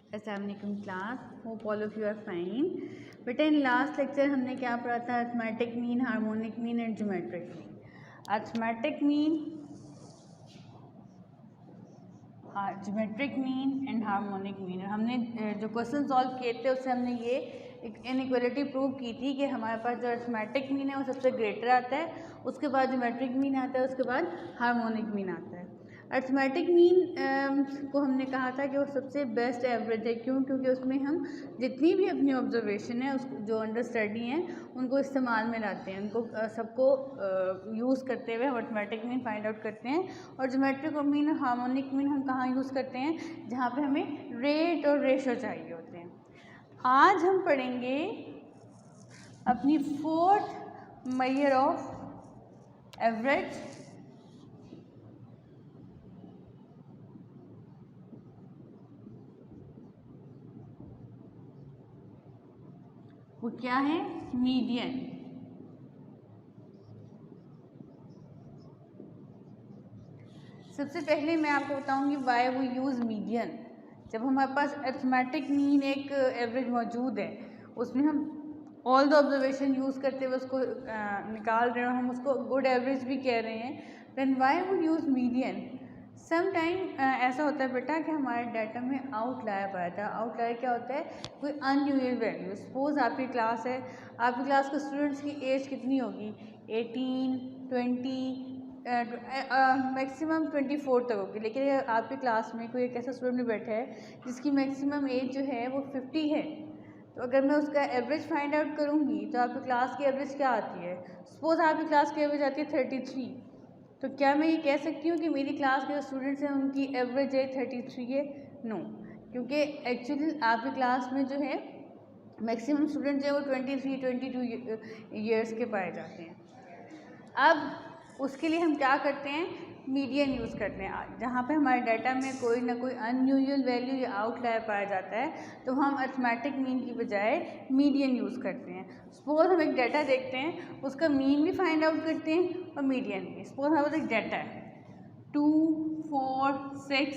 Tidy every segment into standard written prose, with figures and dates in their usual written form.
अस्सलाम वालेकुम class, hope all of you are fine. बेटा इन लास्ट लेक्चर हमने क्या पढ़ा था? Arithmetic mean, harmonic mean and geometric mean. Arithmetic mean, geometric mean and harmonic mean. हमने जो क्वेश्चन सॉल्व किए थे उससे हमने ये एक इनइक्वालिटी प्रूव की थी कि हमारे पास जो अरिथमेटिक मीन है वो सबसे ग्रेटर आता है, उसके बाद ज्योमेट्रिक मीन आता है, उसके बाद हार्मोनिक मीन आता है। अरिथमेटिक मीन को हमने कहा था कि वो सबसे बेस्ट एवरेज है। क्यों? क्योंकि उसमें हम जितनी भी अपनी ऑब्जर्वेशन है उसको जो अंडर स्टडी हैं उनको इस्तेमाल में लाते हैं, उनको सबको यूज़ करते हुए हम अरिथमेटिक मीन फाइंड आउट करते हैं। और ज्योमेट्रिक मीन और हार्मोनिक मीन हम कहाँ यूज़ करते हैं? जहाँ पे हमें रेट और रेशो चाहिए होते हैं। आज हम पढ़ेंगे अपनी फोर्थ मेजर ऑफ एवरेज, वो क्या है? मीडियन। सबसे पहले मैं आपको बताऊंगी व्हाई वी यूज़ मीडियन। जब हमारे पास अरिथमेटिक मीन एक एवरेज मौजूद है, उसमें हम ऑल द ऑब्जर्वेशन यूज़ करते हुए उसको निकाल रहे हैं और हम उसको गुड एवरेज भी कह रहे हैं, then why would use median? Some time ऐसा होता है बेटा कि हमारे डाटा में आउटलायर पाया था। आउटलायर क्या होता है? कोई अनयूजुअल वैल्यू। सपोज आपकी क्लास है, आपकी क्लास के स्टूडेंट्स की एज कितनी होगी? 18, 20, मैक्सिमम 24 तक होगी। लेकिन आपकी क्लास में कोई एक ऐसा स्टूडेंट बैठा है जिसकी मैक्सिमम एज जो है वो 50 है, तो अगर मैं उसका एवरेज फाइंड आउट करूँगी तो आपकी क्लास की एवरेज क्या आती है? सपोज आपकी क्लास की एवरेज आती है 33, तो क्या मैं ये कह सकती हूँ कि मेरी क्लास के जो स्टूडेंट्स हैं उनकी एवरेज एज 33 है? नो, क्योंकि एक्चुअली आपकी क्लास में जो है मैक्सिमम स्टूडेंट्स जो है वो 23, 22 ईयर्स के पाए जाते हैं। अब उसके लिए हम क्या करते हैं? मीडियन यूज़ करते हैं। जहाँ पे हमारे डाटा में कोई ना कोई अनयूजुअल वैल्यू या आउटलायर पाया जाता है तो हम अरिथमेटिक मीन की बजाय मीडियन यूज़ करते हैं। सपोज हम एक डाटा देखते हैं, उसका मीन भी फाइंड आउट करते हैं और मीडियन भी। सपोज हमारे पास एक डाटा है 2, 4, 6,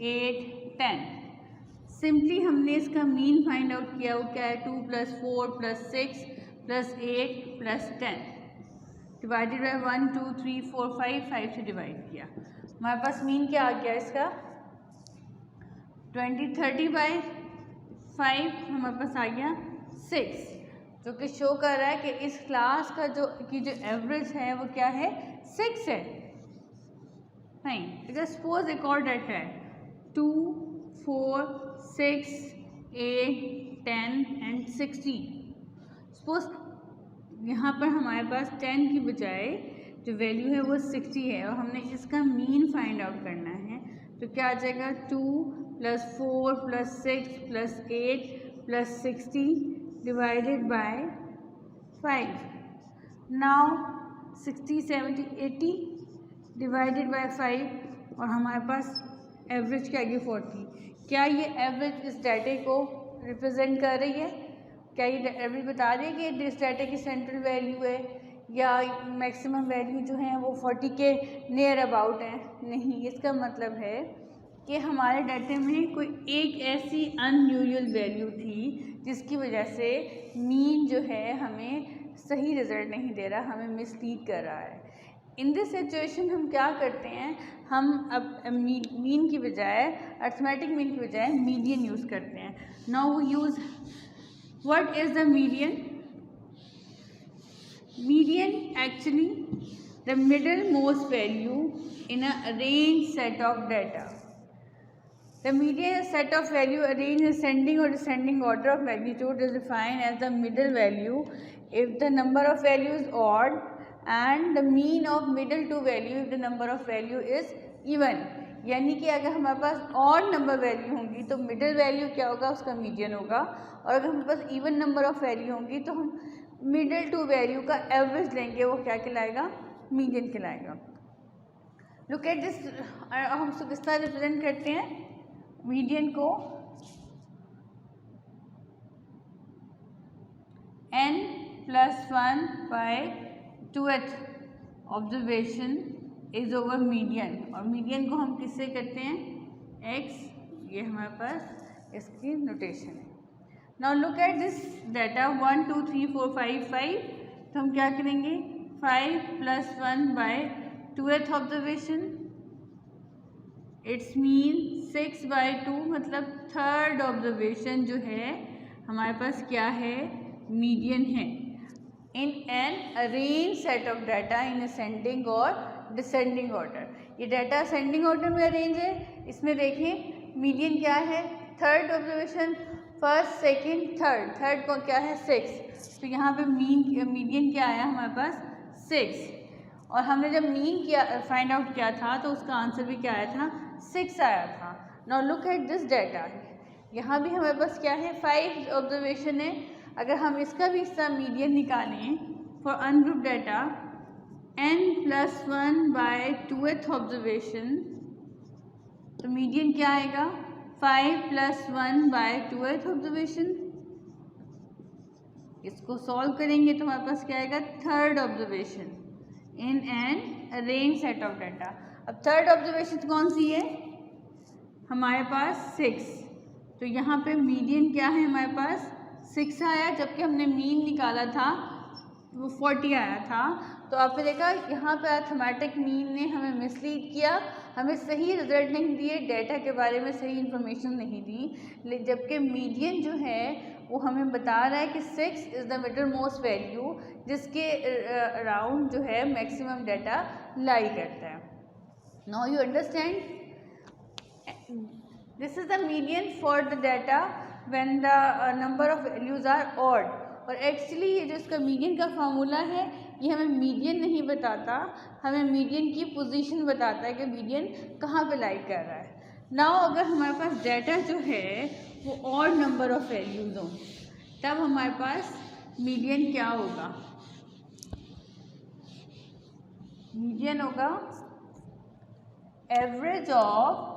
8, 10। सिंपली हमने इसका मीन फाइंड आउट किया। वो क्या है? 2 + 4 + 6 + 8 + 10 डिवाइडेड बाय 1, 2, 3, 4, 5 से डिवाइड किया। हमारे पास मीन क्या आ गया इसका? 20, 30/5 हमारे पास आ गया 6, जो कि शो कर रहा है कि इस क्लास का जो एवरेज है वो क्या है? 6 है। नहीं, अगर सपोज एक और डाटा है 2, 4, 6, 8, 10 एंड 16। सपोज यहाँ पर हमारे पास 10 की बजाय जो वैल्यू है वो 60 है और हमने इसका मीन फाइंड आउट करना है, तो क्या आ जाएगा? 2 + 4 + 6 + 8 + 60 divided by 5। Now 60, 70, 80 divided by 5 और हमारे पास एवरेज क्या आ गई? 40। क्या ये एवरेज इस डाटे को रिप्रेजेंट कर रही है? क्या ये एवरेज बता रही है कि इस डाटा की सेंट्रल वैल्यू है या मैक्सिमम वैल्यू जो है वो 40 के नियर अबाउट है? नहीं, इसका मतलब है कि हमारे डाटे में कोई एक ऐसी अनयूजुअल वैल्यू थी जिसकी वजह से मीन जो है हमें सही रिजल्ट नहीं दे रहा, हमें मिसलीड कर रहा है। इन दिस सिचुएशन हम क्या करते हैं? हम अब मीन की बजाय, अरिथमेटिक मीन की बजाय मीडियन यूज़ करते हैं। Now we use what is the median? Median actually the middlemost value in a arranged set of data. The median is a set of value arranged in ascending or descending order of magnitude is defined as the middle value if the number of values is odd and the mean of middle two value if the number of value is even. यानी कि अगर हमारे पास odd number value होंगी तो middle value क्या होगा? उसका median होगा। और अगर हमारे पास इवन नंबर ऑफ वैल्यू होंगी तो हम मिडिल टू वैल्यू का एवरेज लेंगे, वो क्या कहलाएगा? मीडियन कहलाएगा। लुक एट दिस, हम उसको किस तरह रिप्रेजेंट करते हैं मीडियन को? n+1/2th observation is over median. और मीडियन को हम किससे करते हैं? x, ये हमारे पास इसकी नोटेशन है। Now look at this data 1 2 3 4 5 5, तो हम क्या करेंगे 5 + 1 by 2th observation, it's mean 6 by 2, मतलब थर्ड ऑब्जर्वेशन जो है हमारे पास क्या है, मीडियन है in an arrange set of data in ascending और डिसेंडिंग ऑर्डर। ये डाटा असेंडिंग ऑर्डर में अरेंज है। इसमें देखें मीडियन क्या है, third observation, first second third, third को क्या है 6, तो यहाँ पे मीडियन क्या आया हमारे पास 6, और हमने जब मीन किया फाइंड आउट किया था तो उसका आंसर भी क्या आया था 6 आया था। Now look at this data, यहाँ भी हमारे पास क्या है 5 ऑब्जर्वेशन है। अगर हम इसका भी हिस्सा मीडियन निकालें for ungroup data n + 1 by 2th observation, तो मीडियन क्या आएगा 5 + 1 बाय 2th ऑब्जर्वेशन। इसको सॉल्व करेंगे तो हमारे पास क्या आएगा third observation in an arrange set of data. अब थर्ड ऑब्जर्वेशन कौन सी है हमारे पास 6, तो यहाँ पे मीडियन क्या है हमारे पास 6 आया, जबकि हमने मीन निकाला था वो 40 आया था। तो आपने देखा यहाँ पे अरिथमेटिक मीन ने हमें मिसलीड किया, हमें सही रिजल्ट नहीं दिए, डाटा के बारे में सही इन्फॉर्मेशन नहीं दी, जबकि मीडियन जो है वो हमें बता रहा है कि 6 is the middle most value जिसके अराउंड जो है मैक्सिमम डाटा लाई करता है। Now you understand, this is the median for the data when the number of values are odd. और एक्चुअली ये जो इसका मीडियन का फार्मूला है ये हमें मीडियन नहीं बताता, हमें मीडियन की पोजीशन बताता है कि मीडियन कहाँ पे लाई कर रहा है। नाउ अगर हमारे पास डाटा जो है वो ऑड नंबर ऑफ वैल्यूज़ हों तब हमारे पास मीडियन क्या होगा, मीडियन होगा average of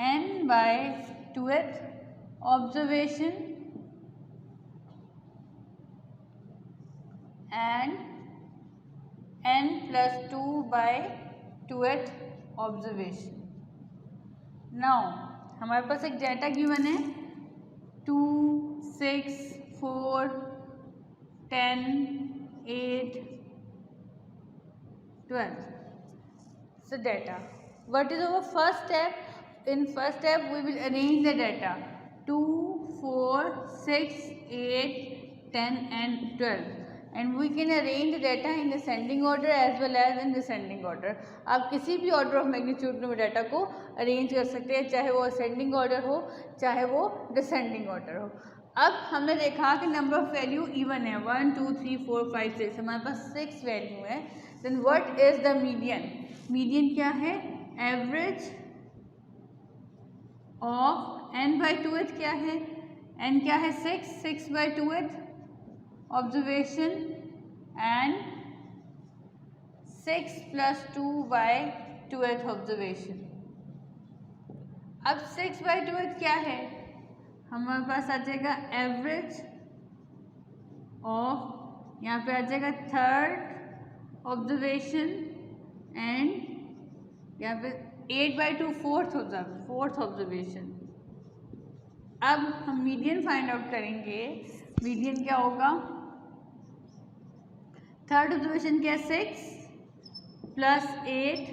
n by 2th observation and n + 2 by 2th observation। now हमारे पास एक डाटा गिवन है 2 6 4 10 8 12, so data, what is our first step? In first step we will arrange the data 2 4 6 8 10 and 12, and we can arrange the data in ascending order as well as in descending order। आप किसी भी order of magnitude में data को arrange कर सकते हैं, चाहे वो असेंडिंग ऑर्डर हो चाहे वो डिसेंडिंग ऑर्डर हो। अब हमने देखा कि नंबर ऑफ वैल्यू इवन है 1 2 3 4 5 6, हमारे पास 6 वैल्यू है। Then what is the median, median क्या है average of n by 2th, क्या है n क्या है 6, 6 by 2th observation and 6 + 2 by 2th observation. अब 6 by 2th क्या है हमारे पास आ जाएगा एवरेज ऑफ, यहाँ पे आ जाएगा थर्ड ऑब्जर्वेशन एंड यहाँ पे 8 by 2 फोर्थ ऑब्जर्वेशन। अब हम मीडियन फाइंड आउट करेंगे, मीडियन क्या होगा थर्ड ऑब्जर्वेशन क्या 6 + 8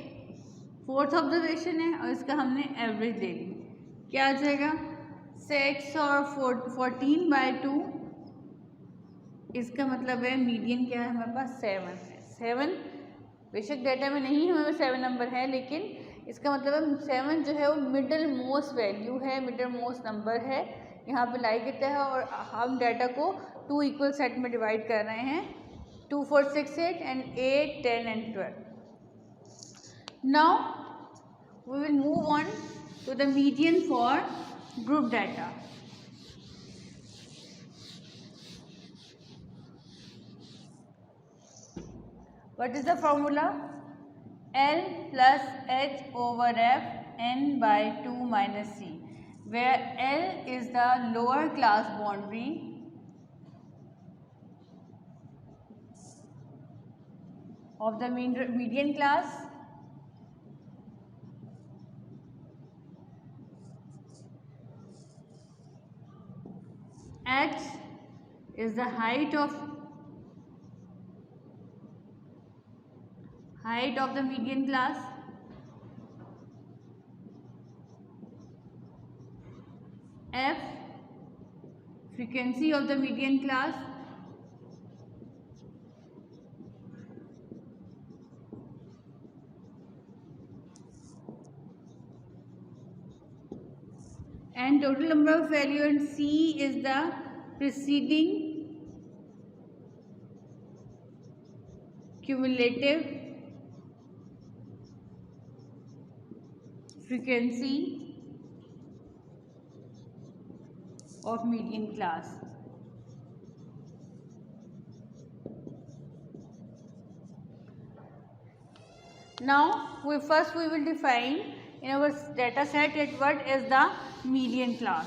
फोर्थ ऑब्जर्वेशन है और इसका हमने एवरेज ले ली, क्या आ जाएगा 6 और 14 by 2, इसका मतलब है मीडियन क्या है हमारे पास 7 है। 7 बेशक डाटा में नहीं हमें 7 नंबर है, लेकिन इसका मतलब है 7 जो है वो मिडल मोस्ट वैल्यू है, मिडल मोस्ट नंबर है, यहाँ पे लाई करता है। और हम डाटा को 2 इक्वल सेट में डिवाइड कर रहे हैं 2 4 6 8 and 8 10 and 12। now we will move on to the median for group data। what is the formula? L plus H over F n by 2 minus C, where L is the lower class boundary of the median class H is the height of the median class. F, frequency of the median class. And total number of value, and C is the preceding cumulative frequency of median class. Now we will define in our data set what is the median class.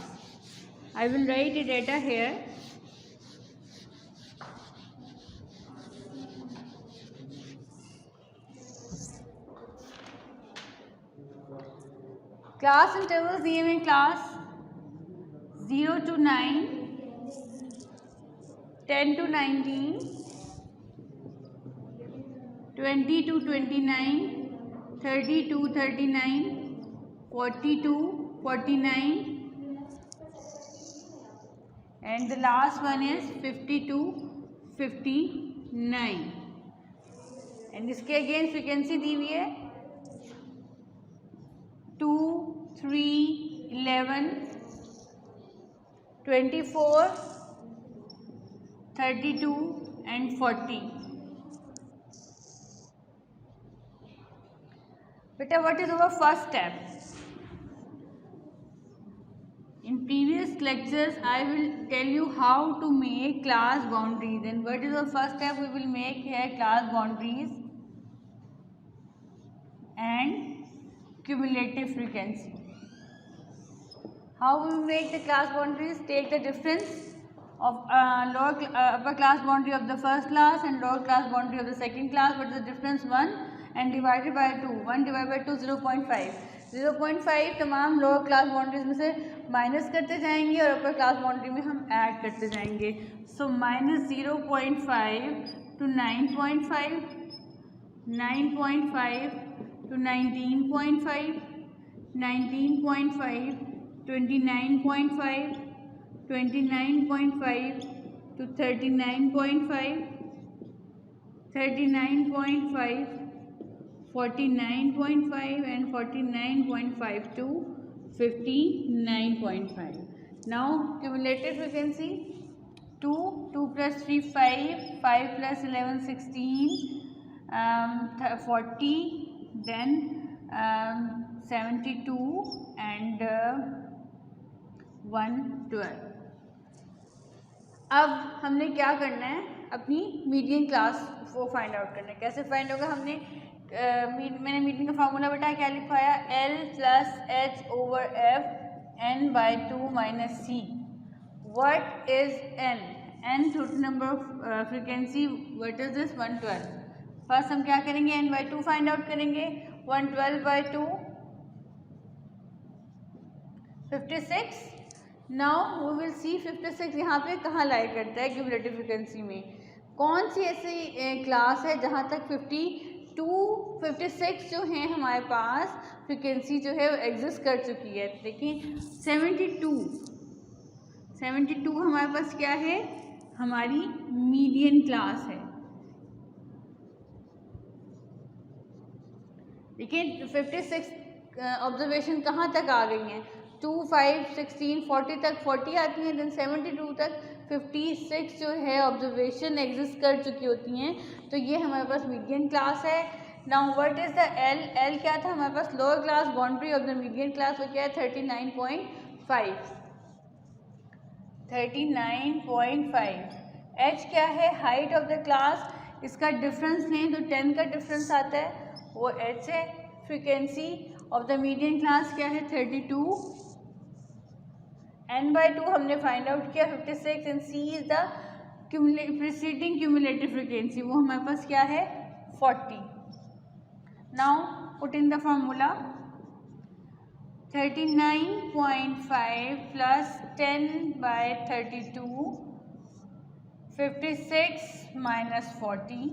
I will write a data here. Class intervals दिए हुए class 0 to 9, 10 to 19, 20 to 29, 30 to 39, 40 to 49, and the last one is 50 to 59. And इसके again frequency दी हुई है 2, 3, 11, 24, 32 and 40. Beta, what is our first step? In previous lectures, I will tell you how to make class boundaries. And what is the first step? We will make here class boundaries and cumulative frequency. How we will make the class boundaries? Take the difference of upper class boundary of the first class and lower class boundary of the second class. What is the difference? 1 and divided by 2. 1 divided by 2 0.5. 0.5 तमाम lower class boundaries में से minus करते जाएंगे और अपर class boundary में हम add करते जाएंगे. So minus 0.5 to 9.5, 9.5 to 19.5, 19.5, 29.5, 29.5 to 39.5, 39.5, 49.5 and 49.5 to 59.5. Now cumulative frequency 2, 2 plus 3 5, 5 plus 11 16, 40, then 72 and 112. अब हमने क्या करना है, अपनी मीडियन क्लास वो फाइंड आउट करना है. कैसे फाइंड होगा? मैंने मीडियन का फार्मूला बेटा क्या लिखवाया? L plus H over F n by 2 minus C. What is n? N total number of frequency. What is this? 112. First हम क्या करेंगे? n by 2 फाइंड आउट करेंगे. 112 by 2 56. Now we will see 56 यहाँ पे कहाँ लाई करता है क्यूमुलेटिव फ्रिक्वेंसी में. कौन सी ऐसी क्लास है जहाँ तक 56 जो है हमारे पास फ्रिक्वेंसी जो है एग्जिस्ट कर चुकी है. देखिए 72 हमारे पास क्या है? हमारी मीडियन क्लास है. देखिए 56 ऑब्जर्वेशन कहाँ तक आ गई हैं? 2, 5, 16, 40 तक 40 आती हैं. देन 72 तक 56 जो है ऑब्जर्वेशन एग्जिस्ट कर चुकी होती हैं. तो ये हमारे पास मीडियन क्लास है. Now what is the L? L क्या था हमारे पास? Lower class boundary of the median class. वो क्या है? 39.5. 39.5. एच क्या है? Height of the class. इसका डिफरेंस लें तो 10 का डिफरेंस आता है, वो एच है. Frequency of the median class क्या है? 32. n by 2 हमने फाइंड आउट किया 56 and c is the preceding cumulative frequency. वो हमारे पास क्या है? 40. Now put in the formula. 39.5 plus 10/32, 56 minus 40,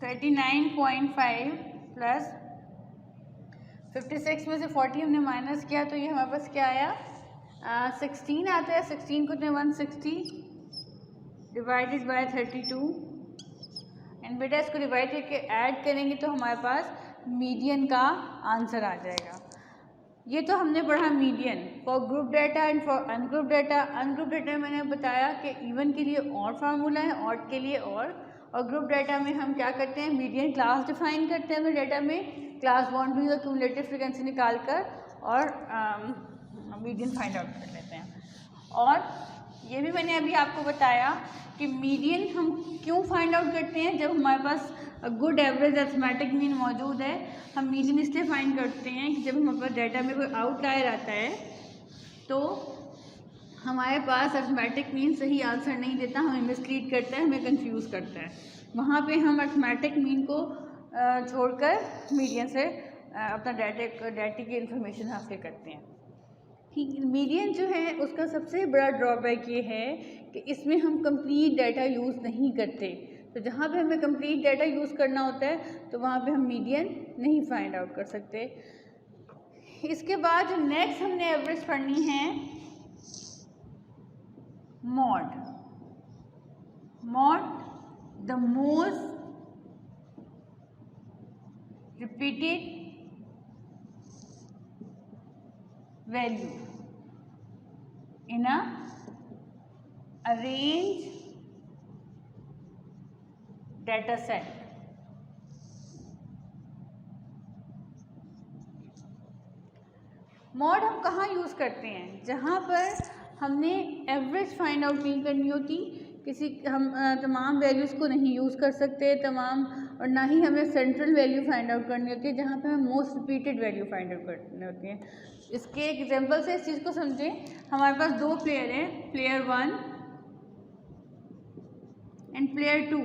39.5 plus 56 में से 40 हमने माइनस किया तो ये हमारे पास क्या आया, 16 आता है। 16 को 160 डिवाइडेड बाय 32 एंड बेटा इसको डिवाइड करके ऐड करेंगे तो हमारे पास मीडियन का आंसर आ जाएगा। ये तो हमने पढ़ा median for group data and for ungroup data. Ungroup data में मैंने बताया कि इवन के लिए और फार्मूला है, ऑड के लिए और ग्रुप डाटा में हम क्या करते हैं, मीडियन क्लास डिफाइन करते हैं अपने डाटा में, क्लास बाउंड्रीज और क्यूमुलेटिव फ्रीक्वेंसी निकाल कर और मीडियन फाइंड आउट कर लेते हैं। और ये भी मैंने अभी आपको बताया कि मीडियन हम क्यों फाइंड आउट करते हैं, जब हमारे पास गुड एवरेज अरिथमेटिक मीन मौजूद है। हम मीडियन इसलिए फाइंड करते हैं कि जब हमारे पास डाटा में कोई आउटलायर आता है तो हमारे पास अरिथमेटिक मीन सही आंसर नहीं देता, हमें मिसलीड करता है, हमें कंफ्यूज करता है। वहाँ पे हम अरिथमेटिक मीन को छोड़कर मीडियन से अपना डाटा की इंफॉर्मेशन हासिल करते हैं। ठीक, मीडियन जो है उसका सबसे बड़ा ड्रॉबैक ये है कि इसमें हम कंप्लीट डाटा यूज़ नहीं करते। तो जहाँ पे हमें कंप्लीट डाटा यूज़ करना होता है तो वहाँ पे हम मीडियन नहीं फाइंड आउट कर सकते। इसके बाद जो नेक्स्ट हमने एवरेज पढ़नी है mod. Mod the most repeated value in a arranged data set. Mod हम कहाँ यूज़ करते हैं, जहाँ पर हमने एवरेज फाइंड आउट नहीं करनी होती, किसी हम तमाम वैल्यूज़ को नहीं यूज़ कर सकते तमाम, और ना ही हमें सेंट्रल वैल्यू फाइंड आउट करनी होती है जहाँ पे हम most repeated value find out करनी होती है। इसके एग्जांपल से इस चीज़ को समझें। हमारे पास दो प्लेयर हैं, प्लेयर 1 एंड प्लेयर 2।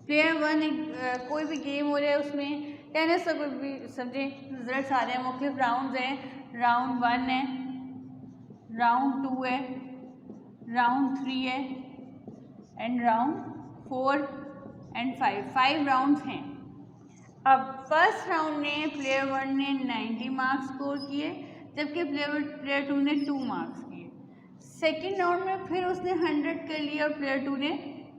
प्लेयर 1 एक कोई भी गेम हो रहा है, उसमें टेनिस का कोई भी समझें, रिजल्ट आ रहे हैं, मुख्तलिफ राउंड्स हैं, राउंड 1 है, राउंड 2 है, राउंड 3 है एंड राउंड 4 एंड 5 राउंड्स हैं। अब फर्स्ट राउंड में प्लेयर 1 ने 90 मार्क्स स्कोर किए, जबकि प्लेयर 2 ने 2 मार्क्स किए। सेकेंड राउंड में फिर उसने 100 कर लिया और प्लेयर 2 ने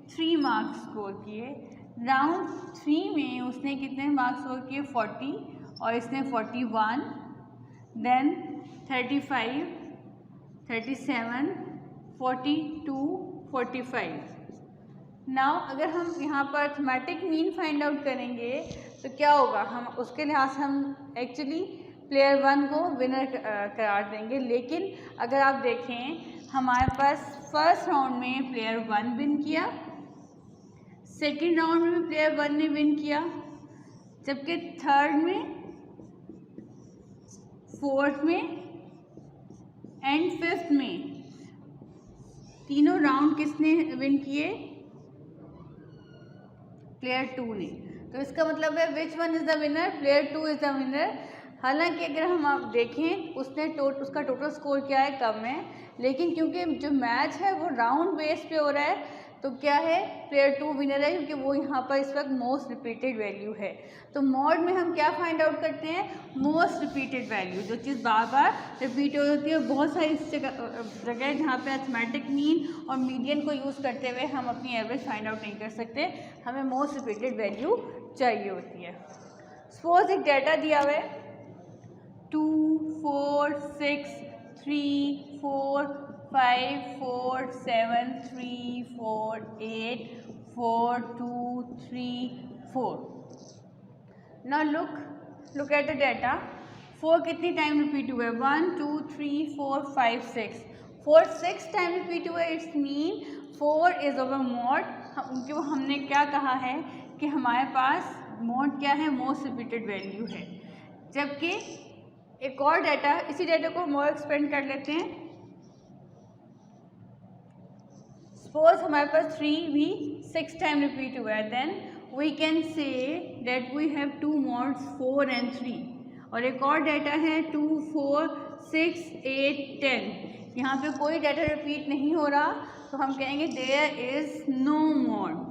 3 मार्क्स स्कोर किए। राउंड 3 में उसने कितने मार्क्स स्कोर किए, 40 और इसने 41, देन 35, 37, 42, 45। नाउ अगर हम यहाँ पर अरिथमेटिक मीन फाइंड आउट करेंगे तो क्या होगा, हम उसके लिहाज से हम एक्चुअली प्लेयर 1 को विनर करार देंगे। लेकिन अगर आप देखें हमारे पास फर्स्ट राउंड में प्लेयर 1 विन किया, सेकेंड राउंड में भी प्लेयर 1 ने विन किया, जबकि थर्ड में, फोर्थ में एंड फिफ्थ में तीनों राउंड किसने विन किए, प्लेयर 2 ने। तो इसका मतलब है which one is the winner, player 2 is the winner. हालांकि अगर हम आप देखें उसका टोटल स्कोर क्या है, कम है, लेकिन क्योंकि जो मैच है वो राउंड बेस पे हो रहा है तो क्या है, प्लेयर 2 विनर है, क्योंकि वो यहाँ पर इस वक्त मोस्ट रिपीटेड वैल्यू है। तो मॉड में हम क्या फाइंड आउट करते हैं, मोस्ट रिपीटेड वैल्यू, जो चीज़ बार बार रिपीट होती है। बहुत सारी जगह है जहाँ पे अरिथमेटिक मीन और मीडियन को यूज़ करते हुए हम अपनी एवरेज फाइंड आउट नहीं कर सकते, हमें मोस्ट रिपीटेड वैल्यू चाहिए होती है। सपोज एक डाटा दिया हुआ है 2, 4, 6, 3, 4, 5, 4, 7, 3, 4, 8, 4, 2, 3, 4. Now look at the data. 4 कितनी टाइम रिपीट हुआ है, 1, 2, 3, 4, 5, 6, 4 6 टाइम रिपीट हुआ है। It's mean 4 is over mod. क्योंकि हमने क्या कहा है कि हमारे पास मॉड क्या है, मोस्ट रिपीटेड वैल्यू है। जबकि एक और डाटा, इसी डाटा को मोर एक्सपेंड कर लेते हैं। सपोज हमारे पास 3 भी 6 टाइम रिपीट हुआ है, then we can say that we have 2 mods 4 and 3, और एक और डाटा है 2, 4, 6, 8, 10। यहाँ पे कोई डाटा रिपीट नहीं हो रहा, तो हम कहेंगे देयर इज नो mod।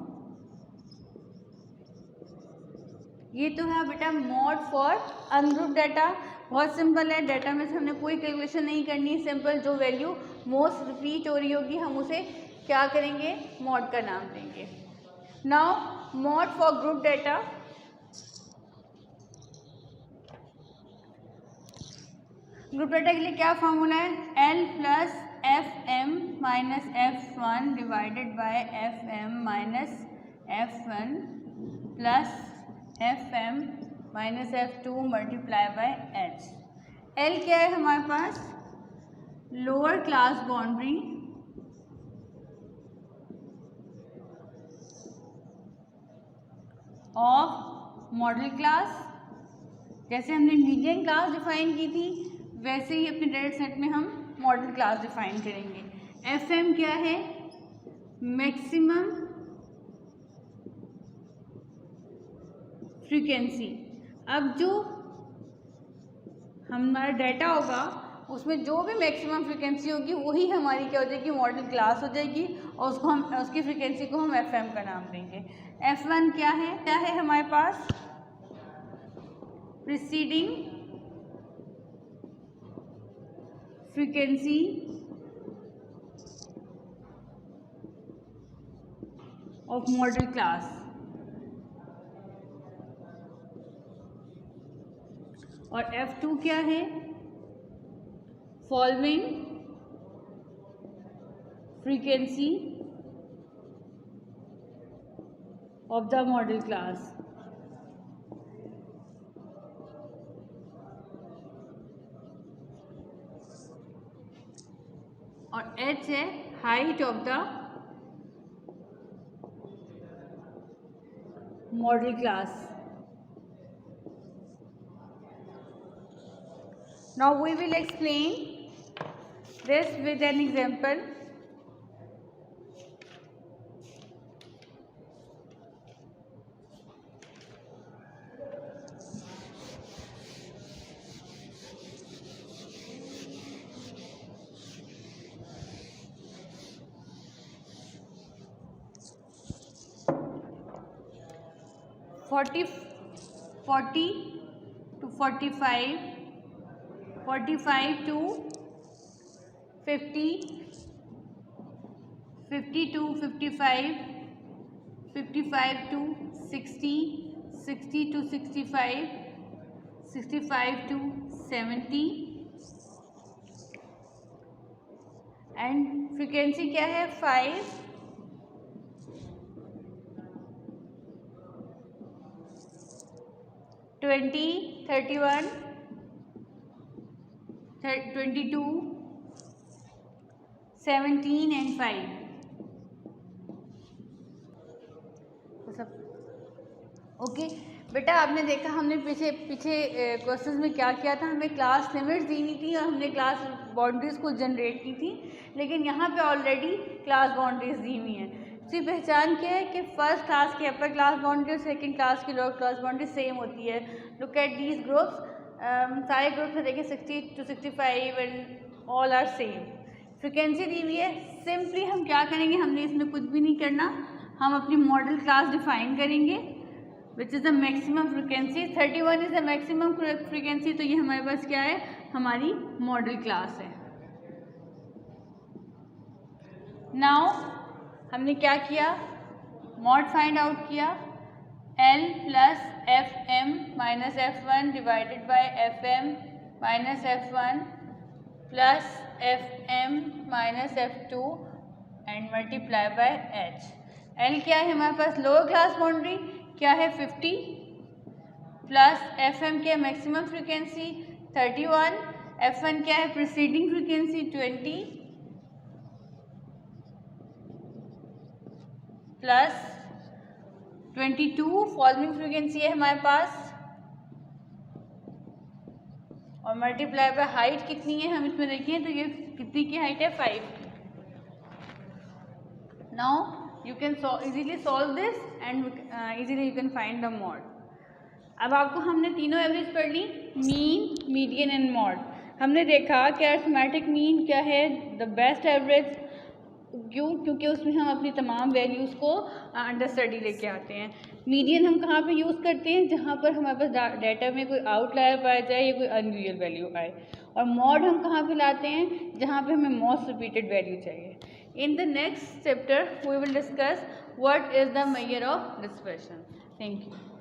ये तो है बेटा मॉड फॉर अनग्रुप डाटा। बहुत सिंपल है, डाटा में से हमने कोई कैलकुलेशन नहीं करनी, सिंपल जो वैल्यू मोस्ट रिपीट हो रही होगी हम उसे क्या करेंगे, मॉड का नाम देंगे। Now mode for group data. Group data के लिए क्या फॉर्मूला है, L plus F M minus F1 divided by FM minus F1 plus FM minus F2 multiply by H। L क्या है हमारे पास, lower class boundary of modal class. जैसे हमने मीडियन क्लास डिफाइन की थी वैसे ही अपने डाटा सेट में हम मॉडल क्लास डिफाइन करेंगे। FM क्या है, मैक्सिमम फ्रीक्वेंसी। अब जो हमारा डाटा होगा उसमें जो भी मैक्सिमम फ्रीक्वेंसी होगी वही हमारी क्या हो जाएगी, मॉडल क्लास हो जाएगी, और उसको हम उसकी फ्रीक्वेंसी को हम FM का नाम देंगे। F1 क्या है हमारे पास, preceding frequency of modal class, और F2 क्या है, following frequency of the modal class. और H है height of the modal class. Now we will explain this with an example. Forty to 45, 45 to 50, 50 to 55, 55 to 60, 60 to 65, 65 to 70, and frequency क्या है 5, 20, 31, 22, 17 and 5। Okay बेटा, आपने देखा हमने पीछे questions में क्या किया था, हमें क्लास लिमिट्स दी हुई थी और हमने क्लास बाउंड्रीज को जनरेट की थी, लेकिन यहाँ पे ऑलरेडी क्लास बाउंड्रीज दी हुई हैं। इसकी पहचान क्या है कि फर्स्ट क्लास की अपर क्लास बाउंड्री और सेकंड क्लास की लोअर क्लास बाउंड्री सेम होती है। लुक एट दीज ग्रुप्स, सारे ग्रुप्स में देखिए 60 to 65 and all are same. Frequency दी हुई है, सिंपली हम क्या करेंगे, हमने इसमें कुछ भी नहीं करना, हम अपनी मॉडल क्लास डिफाइन करेंगे which is the maximum frequency. 31 is the maximum frequency, तो ये हमारे पास क्या है, हमारी मॉडल क्लास है। नाउ हमने क्या किया, मॉड फाइंड आउट किया, L plus F M minus F1 divided by FM minus F1 plus FM minus F2 and multiply by H। L क्या है हमारे पास, लोअर क्लास बाउंड्री क्या है 50 प्लस FM क्या है मैक्सिमम फ्रीक्वेंसी 31, F1 क्या है preceding frequency 20 plus 22 following frequency है हमारे पास, और मल्टीप्लाई बाय हाइट कितनी है हम इसमें देखें तो ये कितनी की हाइट है 5 की। Now you can easily solve this and easily you can find the mod. अब आपको हमने तीनों एवरेज पढ़ ली, मीन, मीडियन एंड मॉड. हमने देखा कि अरिथमेटिक मीन क्या है, द बेस्ट एवरेज. क्यों? क्योंकि उसमें हम अपनी तमाम वैल्यूज़ को अंडर स्टडी लेके आते हैं. मीडियन हम कहाँ पे यूज़ करते हैं? जहाँ पर हमारे पास डाटा में कोई आउटलायर पाया जाए या कोई अनयूजुअल वैल्यू आए. और मॉड हम कहाँ पे लाते हैं? जहाँ पे हमें मोस्ट रिपीटेड वैल्यू चाहिए. In the next chapter we will discuss what is the measure of dispersion. Thank you.